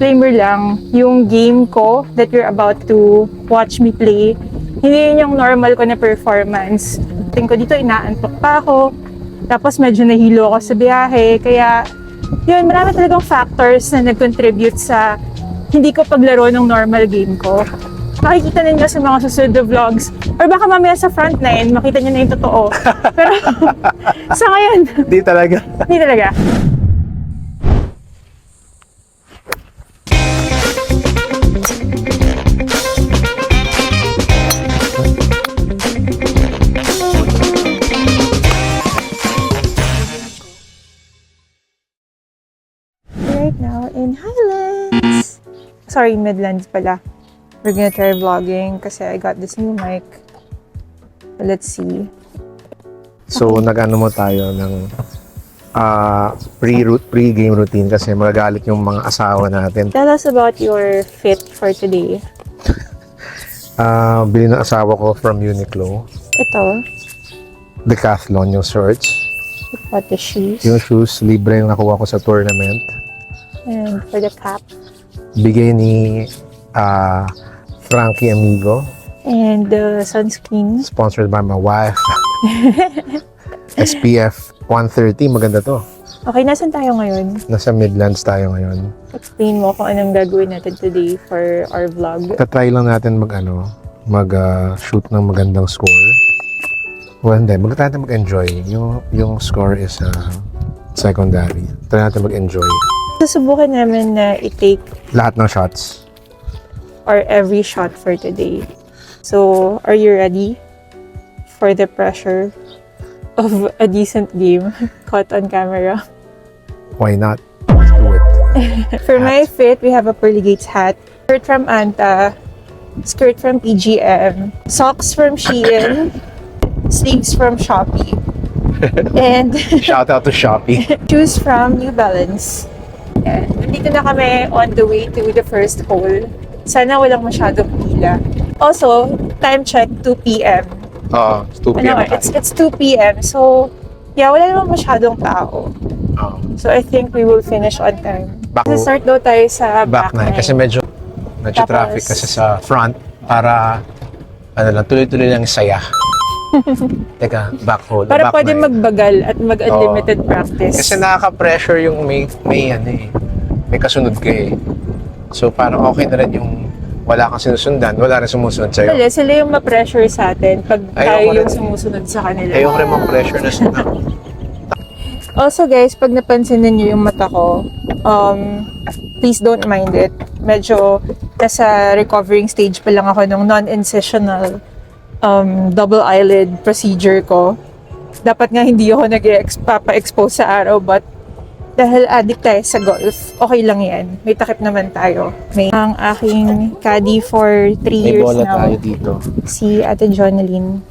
Disclaimer lang, yung game ko that you're about to watch me play, hindi yun yung normal ko na performance. Tingin ko dito, inaantok pa ako. Tapos medyo nahilo ako sa biyahe. Kaya, yun, marami talagang factors na nag-contribute sa hindi ko paglaro ng normal game ko. Makikita ninyo sa mga susunod na vlogs. Or baka mamaya sa frontline, makita nyo na yung totoo. Pero, sa ngayon, Di talaga. hindi talaga. Right now in Highlands. Sorry, Midlands pala. We're gonna try vlogging kasi I got this new mic. Let's see. So, nag-ano mo tayo ng pre-game routine kasi magagalit yung mga asawa natin. Tell us about your fit for today. Bili ng asawa ko from Uniqlo. Ito, Decathlon yung shorts. what the shoes. Yung shoes, libre yung nakuha ko sa tournament. And for the cap. Bigay ni Frankie Amigo. And the sunscreen. Sponsored by my wife. SPF 130, maganda to. Okay, nasan tayo ngayon? Nasa Midlands tayo ngayon. Explain mo kung anong gagawin natin today for our vlog. Tatry lang natin mag-shoot ng magandang score. Well, hindi. Magtatry natin mag-enjoy. Yung score is secondary. Try natin mag-enjoy. Susubukan namin na i-take Lahat ng shots. or every shot for today. So, are you ready for the pressure of a decent game caught on camera? Why not? Let's do it. For my fit, we have a Pearly Gates hat, shirt from Anta, skirt from PGM, socks from Shein, sleeves from Shopee, and Shout out to Shopee. shoes from New Balance. And nandito na kami on the way to the first hole. Sana walang masyadong pila. Also, time check, 2 p.m. It's 2 p.m. It's 2 p.m. So, yeah, wala naman masyadong tao. So, I think we will finish on time. Start daw tayo sa Back na. Kasi medyo Tapos- traffic kasi sa front para tuloy-tuloy lang yung saya. Teka, back hole. Para back pwede na eh. magbagal at mag-unlimited practice. Kasi nakaka-pressure yung may kasunod ka eh. So parang okay na rin yung wala kang sinusundan, wala rin sumusunod sa'yo. Wala, sila yung ma-pressure sa atin pag tayo Ayoko yung rin. sumusunod sa kanila. Ayoko rin mag-pressure na sunod. Also guys, pag napansin ninyo yung mata ko, please don't mind it. Medyo nasa recovering stage pa lang ako ng non-incisional double eyelid procedure ko. Dapat nga hindi ako nag-expose sa araw, but dahil addict tayo sa golf, okay lang yan. May takip naman tayo. May ang aking caddy for 3 May years bola now. tayo dito. Si Ate Jonaline.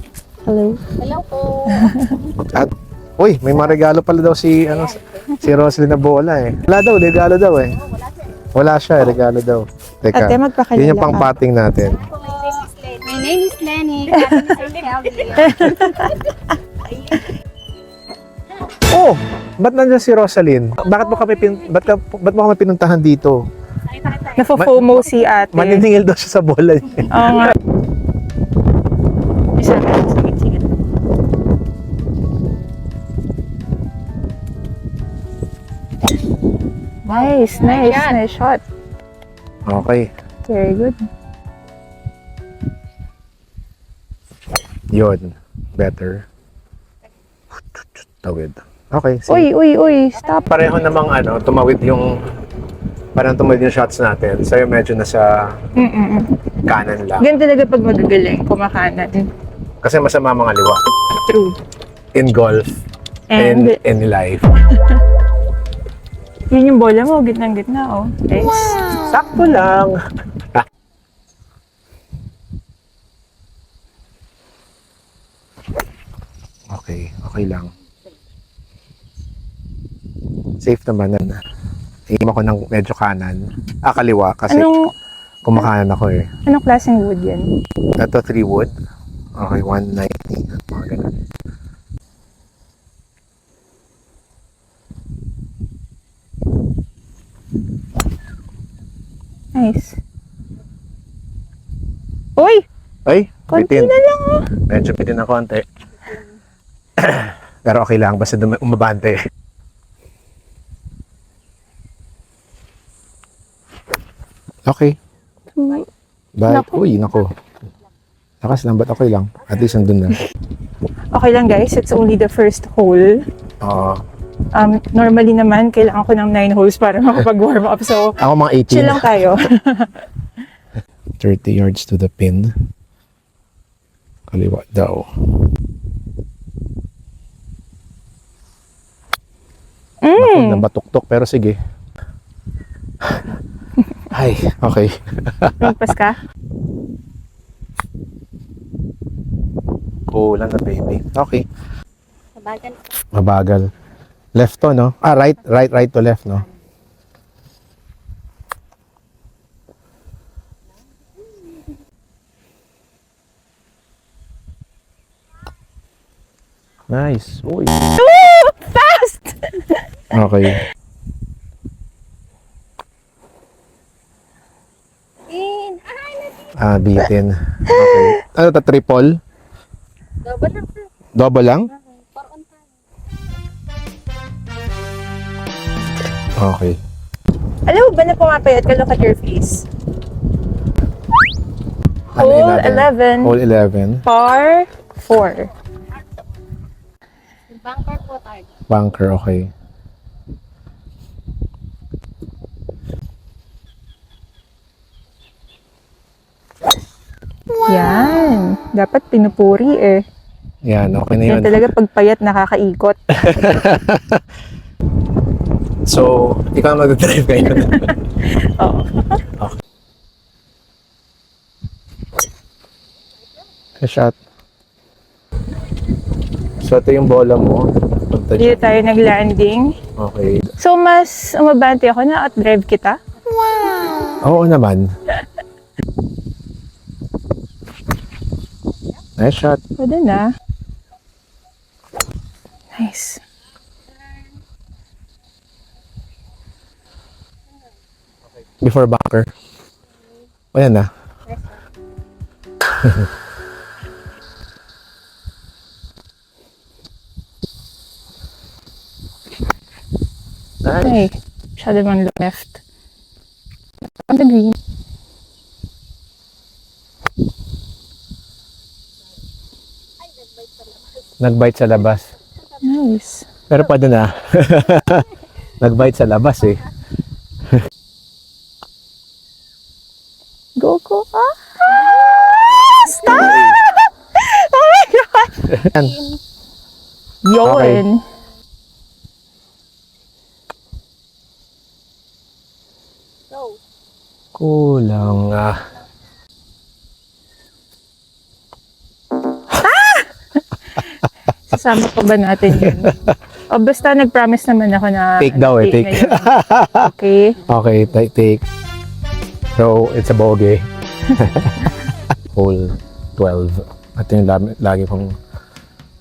Hello. Hello po. At, uy, may mga regalo pala daw si Roslyn na bola eh. Wala daw, regalo daw eh. Wala siya, regalo daw. Teka, Ate, magpakilala yun yung ka. pang-patting natin. My name is Lenny. Mr. Kelvin. Oh, ba't nandiyan si Rosalyn? Bakit mo kami pinuntahan dito? Nafo-FOMO si Ate. Maniningil daw siya sa bola niya. Oo nga. Isa na. Sige. Nice shot. Okay, Very good. yun. Better. Tawid. Okay, sige. Uy, stop. Pareho namang tumawid yung shots natin. Sa'yo medyo nasa kanan lang. Ganun talaga pag magagaling, kumakanan. Kasi masama mga liwa. True. In golf And, and in life. yun yung bola mo, gitnang-gitna, oh. Nice. Sakto lang. Okay lang. Safe naman na. Aim ako ng medyo kanan. Kaliwa kasi kumakanan ako eh. Anong klaseng wood yan? Ito 3 wood. Okay, 190. Mga ganun. Nice. Uy! Ay, Konti bitin. na lang oh. Medyo bitin na konti. Pero okay lang, basta umabante. Okay. Bye. Naku. Uy, nako. Lakas lang, ba't okay lang? At least nandun na. Okay lang guys, it's only the first hole. Oo. Normally naman, kailangan ko ng 9 holes para makapag-warm up. So, Ako mga 18. chill lang tayo. 30 yards to the pin. Kaliwa daw. Naku, nabatuktok, pero sige. Ay, okay. Magpas ka? Kulang na baby. Okay. Sabagan. Mabagal. Left to, no? Ah, right to left, no? Nice. Uy. Woo! Fast! Okay. In. Bitin. Okay. Ano to, triple? Double lang sir. Double lang? For on time. Okay. Alam mo ba na pumapayat ka? Look at your face. Ano yun Hole natin? 11. Hole 11. Par 4. Bunker po tayo. Bunker, okay. Yan. Dapat pinupuri eh. Yan, okay na yun. Yan talaga pagpayat nakakaikot. So, ikaw ang mag-drive ngayon. Oo. Okay. Shot. So, ito yung bola mo. Punta Dito dyan. tayo nag-landing. Okay. So, mas umabante ako na out-drive kita. Oo naman. Nice shot. Pwede na. Nice. Before bunker. O yan na. Nice. Ay, masyado bang left. On the green. Nag-bite sa labas. Nice. Pero pwede na. Nag-bite sa labas eh. Go, go. Ah! Stop! Oh my God! Yan. Yun. Go. Kulang ah. Sasama pa ba natin yun? O basta nag-promise naman ako na... Take daw eh, take. ngayon. Okay. Okay, take. So, it's a bogey. Hole 12. At yung lagi kong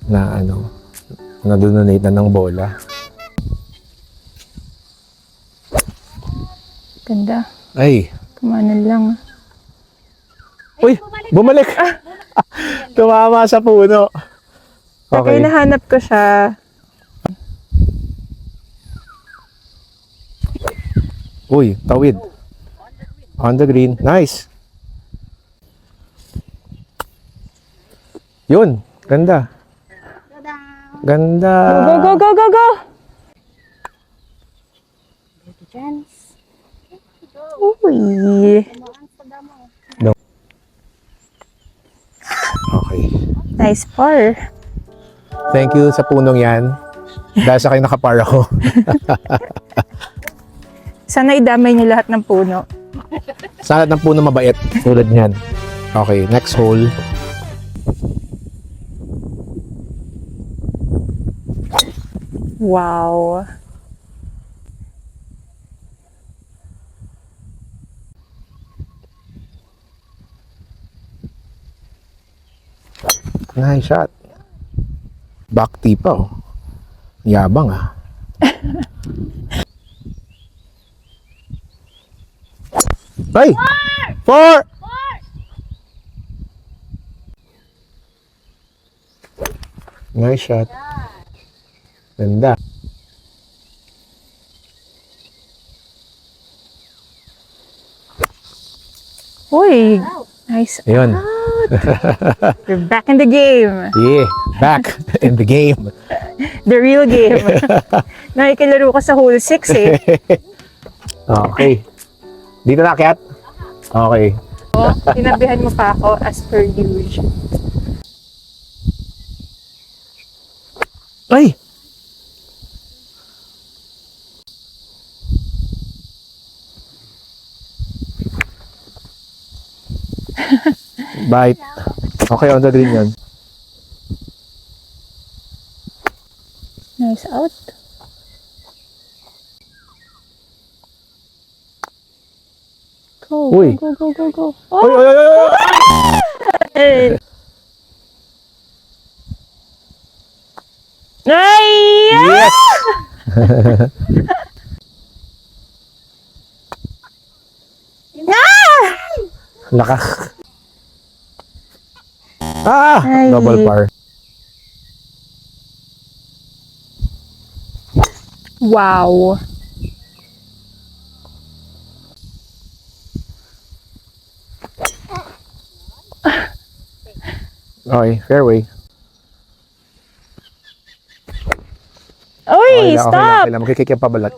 na-donate na ng bola. Ganda. Ay! Kumanan lang. Uy! Bumalik! Tumama sa puno. Okay, nahanap ko siya. Uy, tawid. On the green. Nice. Yun. Ganda. Go down. Ganda. Go, go, go, go, go! Baby chance. Uy. Tumaan sa damo. Okay. Nice par. Thank you sa punong yan. Dahil sa kayo nakapar ako. Sana idamay niyo lahat ng puno. Sa lahat ng puno mabait. Tulad niyan. Okay, next hole. Wow. Nice shot. Back tee pa oh. Yabang ah. Ay! 4! Nice shot. Ganda. Uy, nice. Ayun. You're back in the game. Yeah, back in the game. The real game. Nakikilaro ka sa hole 6 eh. Okay. Dito na, Kat? Okay. Oh, tinabihan mo pa ako as per usual. Ay! Bite. Okay, on the green yun. Nice out. Go, Uy. go, go, go, go. Oy, Oh, oy, oy, oy, oy! hey. Ay! Yes! Ah! Laka. Ah! Ay. Double par. Wow. Okay, fairway. Uy, Okay lang, stop! okay lang. Makikik yung pabalat.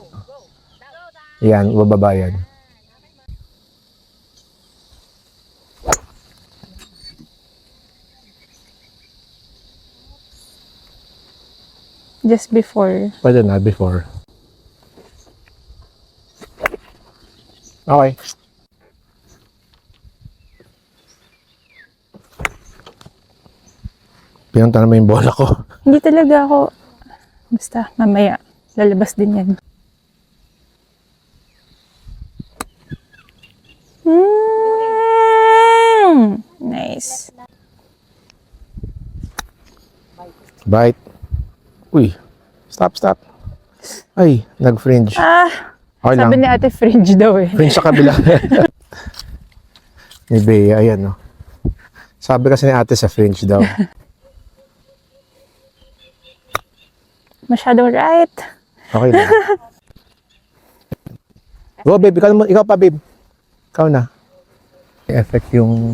Yan, bababa yan. Just before. Pwede na, before. Okay. Pinunta naman yung bola ko. Hindi talaga ako. Basta, mamaya. Lalabas din yan. Nice. Bite. Uy. Stop, stop. Ay, nag-fringe. Ah, Okay lang. sabi ni ate fringe daw eh. Fringe sa kabila. Ni Bea, ayan no. Sabi kasi ni ate sa fringe daw. Masyadong right. Okay lang. Go, babe. Ikaw pa, babe. Ikaw na. Effect yung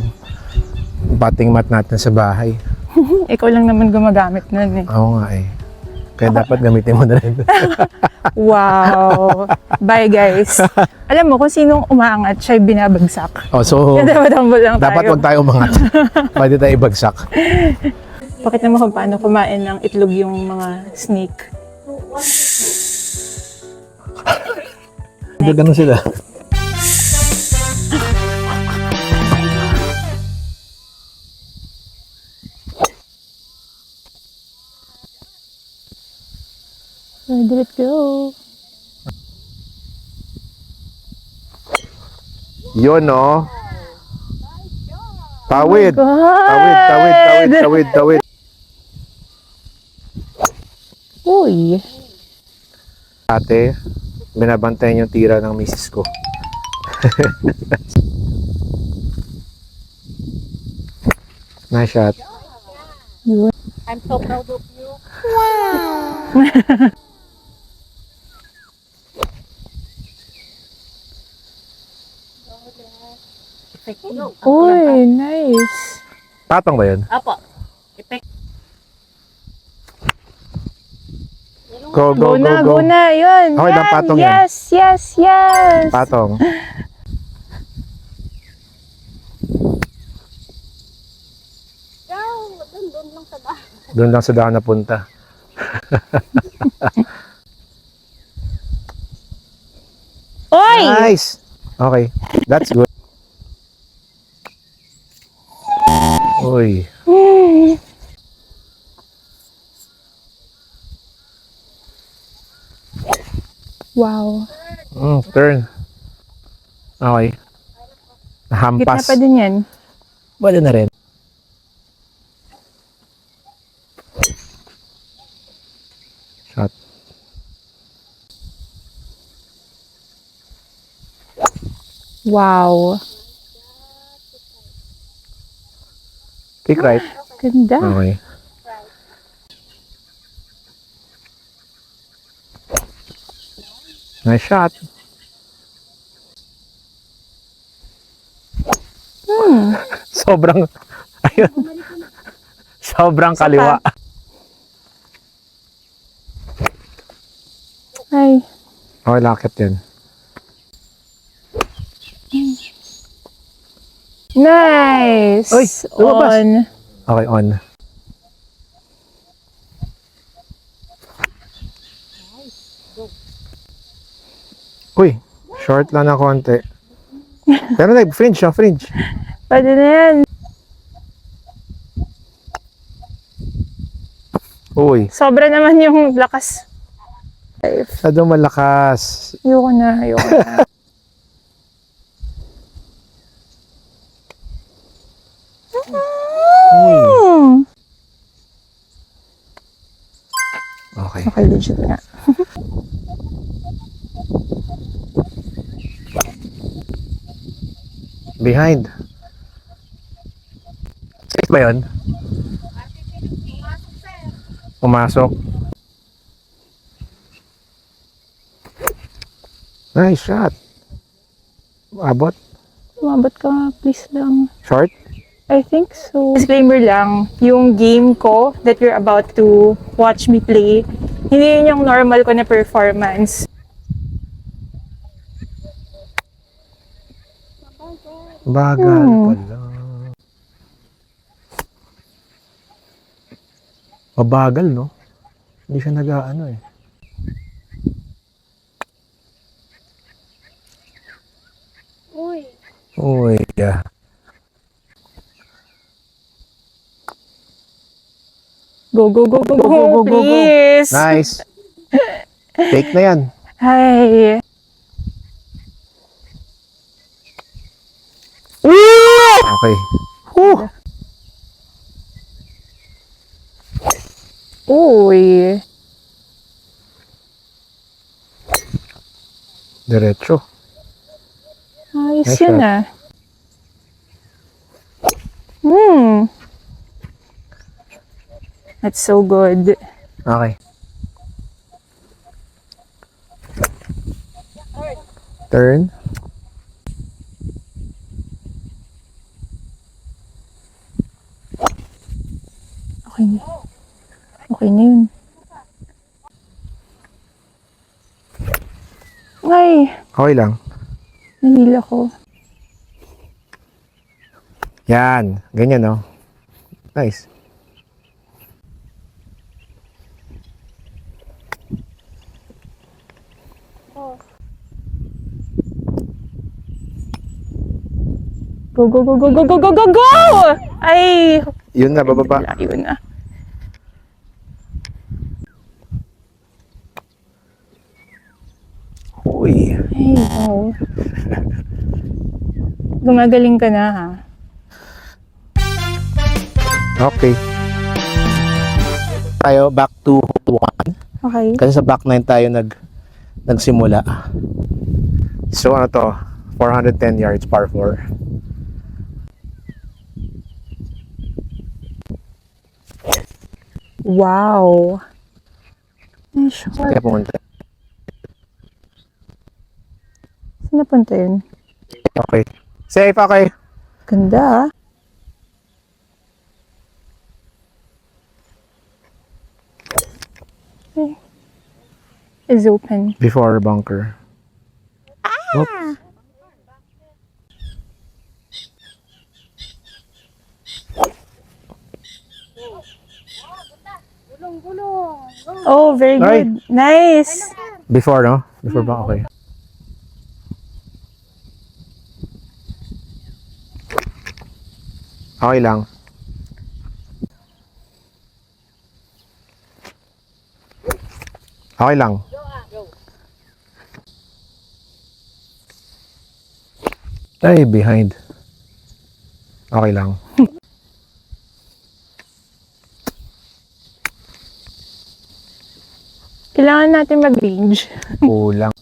batting mat natin sa bahay. Ikaw lang naman gumagamit nun eh. Oo nga eh. Kaya dapat gamitin mo na rin. Wow. Bye guys. Alam mo kung sinong umaangat, siya'y binabagsak. Oh, so, Kaya dapat humble lang dapat tayo. huwag tayo umangat. Pwede tayo ibagsak. Pakita mo kung paano kumain ng itlog yung mga snake. Ganun sila. Where did it go? Yun, no? Tawid. God! Tawid. Uy. Ate, binabantayan yung tira ng misis ko. Nice shot. I'm so proud of you. Uy, nice. Patong ba yun? Apo. Go, go, Go na, go, go go. na. Yun. Okay lang, yan. patong yan. Yes, yes, yes. Patong. Doon lang sa bahay. Doon lang sa daan napunta. Uy! Nice! Okay, that's good. Uy. Wow. Turn. Okay. Gitna Nahampas. pa din yan. Pwede na rin. Shot. Wow. Kick right. Ganda. Okay. Nice shot. Sobrang, ayun. Sobrang Isa pa. kaliwa. Ay. Okay, lakit yan. Nice. Uy, lumabas. On. Okay, on. Uy, short lang na konti. Pero fringe siya, fringe. Pwede na yan. Uy, Sobra naman yung lakas. masyado malakas. Ayoko na, ayoko na. Hmm. Okay. Okay, legit nga. Behind. Safe ba yun? Pumasok. Nice shot. Abot. Umabot ka nga, please lang. Short. I think so. Disclaimer lang, yung game ko that you're about to watch me play, hindi yun yung normal ko na performance. Bagal pala. Mabagal, no? Hindi siya nag-aano eh. Uy. Uy, yeah. Go, go, go, go, go, Go, go, go, go. please! Nice. Take na yan. Ay. Okay. Whew. Uy. Diretso. Ayos Nice yun shot. ah. Hmm. That's so good. Okay. Turn. Okay na. Okay na yun. Ay, Okay lang. nahila ko. Yan. Ganyan, no? Nice. Go, go, go, go, go, go, go, go, go! Ay! Yun na, bababa. Wala, yun na. Uy. Ay, wow. Gumagaling ka na, ha? Okay. Tayo back to 1. Okay. Kasi sa back 9 tayo nagsimula. So ano to? 410 yards par 4. Wow. Nice shot. Kaya pumunta. Saan napunta yun? Okay. Safe, okay. Ganda, ah. Okay. Is open. Before bunker. Oops. Gulong-gulong. Oh, very Ay. good. Nice. Before, no? Before ba? Okay. Okay lang. Okay lang. Ay, behind. Okay lang. Kailangan natin mag-range. Kulang.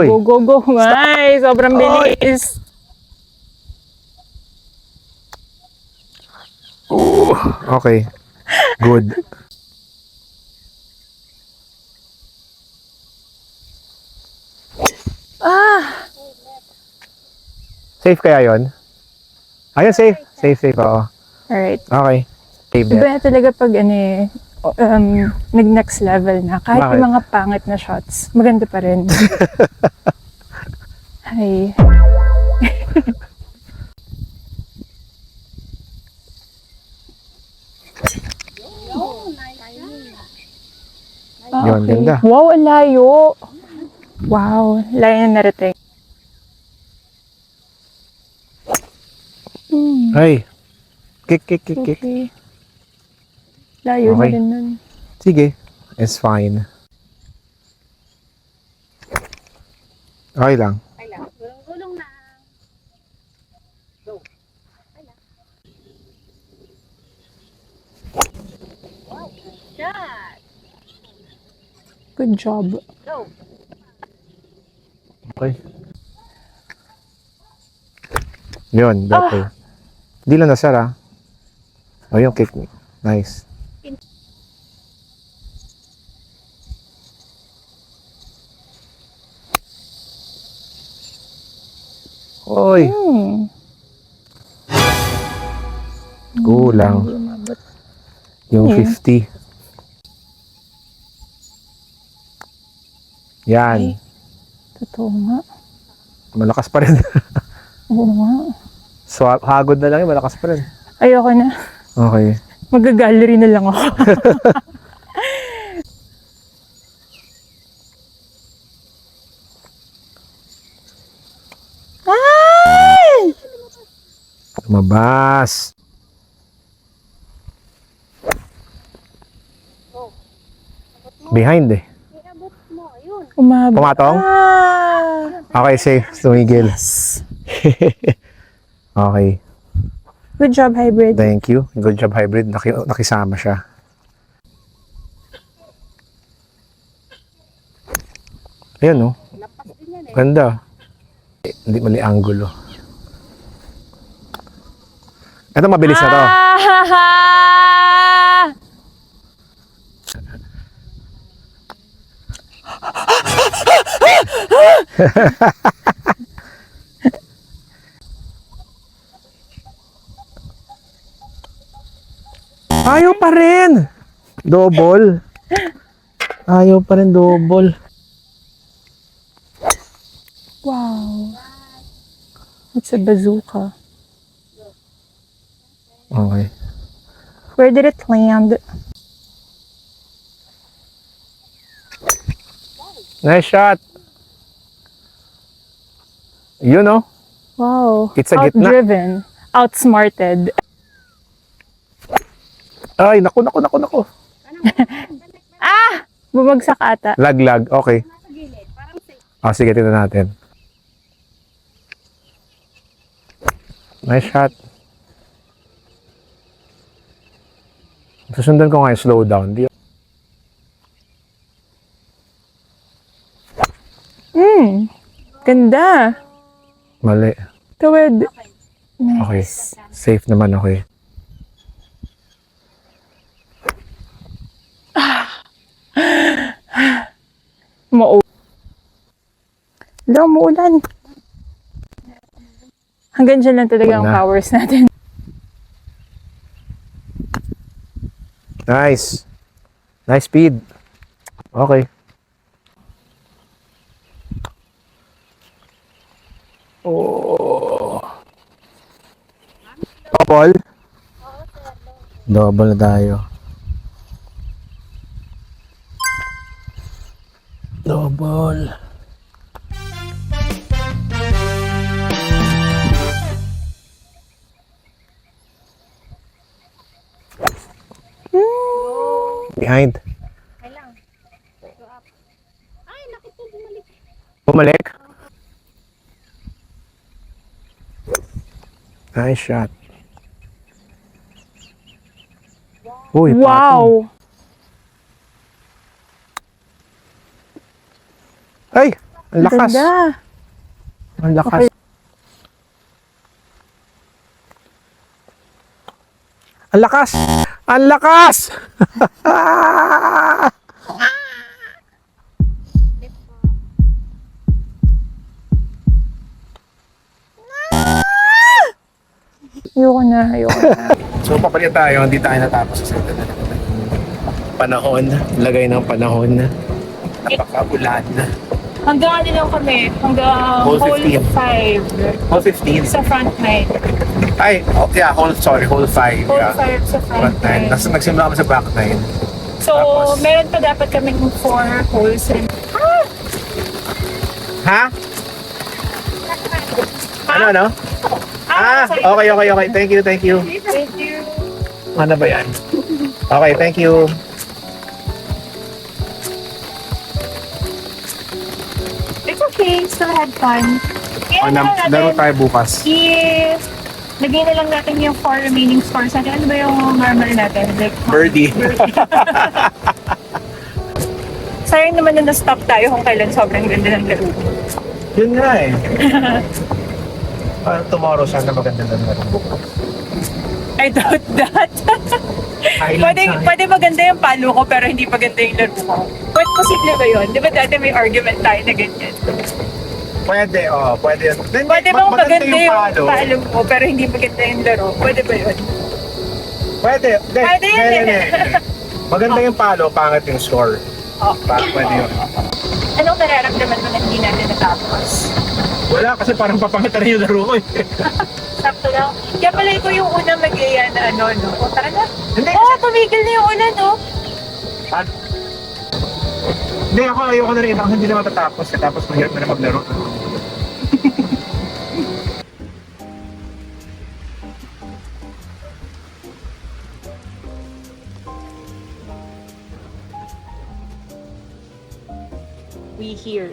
Oy. Go, go, go. Ay, sobrang bilis. Okay. Good. Safe kaya yon? Ayun, safe. Safe, safe. Oo. Alright. Okay. Save that. Iba na talaga pag nag-next level na. Kahit Bakit? yung mga pangit na shots, maganda pa rin. Ay. Yun, ganda. Wow, ang layo. Wow, layo na narating. Ay. Kick, kick, kick, kick. Okay. Layo na Okay. rin nun. Sige. It's fine. Okay lang. Ay lang. Gulong-gulong na. Go. Ay lang. Wow. Shot. Good job. Go. Okay. Yun, better. Di lang nasara. O, yung kick. Nice. Oy, kulang. Hindi umabot. Yung Eh. 50. Yan. Totoo nga. Malakas pa rin. Oo nga. So, hagod na lang yun. Malakas pa rin. Ayoko na. Okay. Mag-gallery na lang ako. Ay! Lumabas. Behind eh. Iabot mo. Ayun. Umabot. Pumatong? Okay, safe. Tumigil. Okay. Good job, hybrid. Thank you. Good job, hybrid. Nakisama siya. Ayan, oh. Lapas din yan eh. Ganda. Hindi mali angulo. Ito, mabilis na to. Ah! Ayaw pa rin. Double. Ayaw pa rin double. Wow. It's a bazooka. Okay. Where did it land? Nice shot. Yun, oh. Wow. It's a gitna. Outdriven. Outsmarted. Ay, naku. Ah! Bumagsak ata. Laglag. Okay. Nasa gilid. Parang safe. Sige, tingnan natin. Nice shot. Susundan ko nga yung slow down. Ganda. Mali. Tawid. Okay. Nice. Safe naman, okay. Wala, umuulan. Hanggang dyan lang talaga ang Wala. powers natin. Nice. Nice speed. Okay. Oh. Double? Double na tayo. Double. Behind. Ay lang. Go up. Ay, naku po. Bumalik. Bumalik. Nice shot. Uy, patong. Wow! Ay! Ang lakas. Ganda. Ang lakas. Okay. Ang lakas! Ang lakas! Ayoko na, ayoko na. So, papalit tayo. Hindi tayo natapos sa panahon. Lagay ng panahon. Napaka-ulan. Hanggang ano lang kami, hanggang Hole hole 15. 5 Hole 15. sa front 9. Ay, oh, yeah, hole 5. Hole Yeah. 5 sa front Front 9. 9. Tapos nagsimula kami sa back 9. So, Tapos- meron pa dapat kaming 4 holes. Ha? Ano? sorry. Okay. Thank you. Thank you. Ano ba yan? Okay, thank you. It's okay, still had fun. Kaya Laro tayo bukas. lagay na lang natin yung 4 remaining scores natin. Ano ba yung normal natin? Like, Birdie. sayang naman na na-stop tayo kung kailan sobrang ganda ng laro. Yun nga eh. Tomorrow, sana maganda na laro bukas. I doubt that. pwede maganda yung palo ko pero hindi maganda yung laro ko. Pwede posible ba yun? Di ba dati may argument tayo na ganyan? Pwede, pwede yun. Pwede bang maganda yung palo. palo mo pero hindi maganda yung laro? Pwede ba yun? Pwede. Pwede yun Hindi. eh. Maganda yung palo, pangit yung score. Oh. Pwede yun. Anong nararamdaman mo na hindi natin natapos? Wala kasi parang papangit na rin yung laro ko eh. Sakto lang. Kaya pala ikaw yung unang mag-iya na ano, no? O, tara na. Hindi Tumigil na yung ulan, no? Hindi, ayoko na rin. Ako hindi na matatapos. Tapos mahirap na maglaro. We here.